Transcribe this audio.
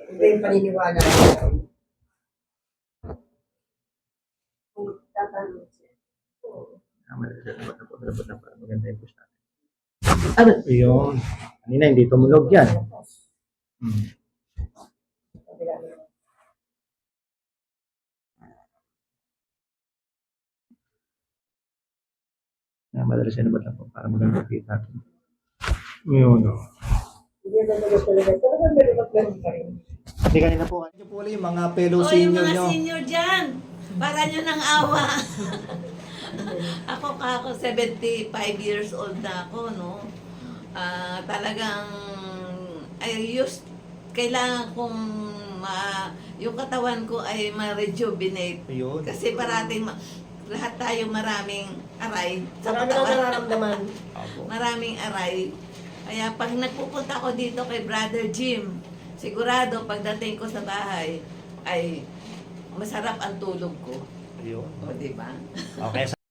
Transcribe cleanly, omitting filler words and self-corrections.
Ito yung paniniwala ko. Kung tatanong siya. Maganda yung push natin. Ano? Yun. Kanina hindi tumulog yan. Madalas yan naman ako para maganda kita natin. Yun. Hindi na talaga. Talagang meron pa rin. Hindi kanina po. Ano po ulit yung mga fellow O, yung senior mga nyo? senior dyan, para nyo ng awa. ako 75 years old na ako, no? Talagang, kailangan kong, yung katawan ko ay ma-rejuvenate. Yun. Kasi parating, lahat tayo maraming aray sa Marami na katawan. nararamdaman. Maraming aray. Kaya pag nagpupunta ako dito kay Brother Jim, sigurado pagdating ko sa bahay ay masarap ang tulog ko. Yun. O, di ba? Okay.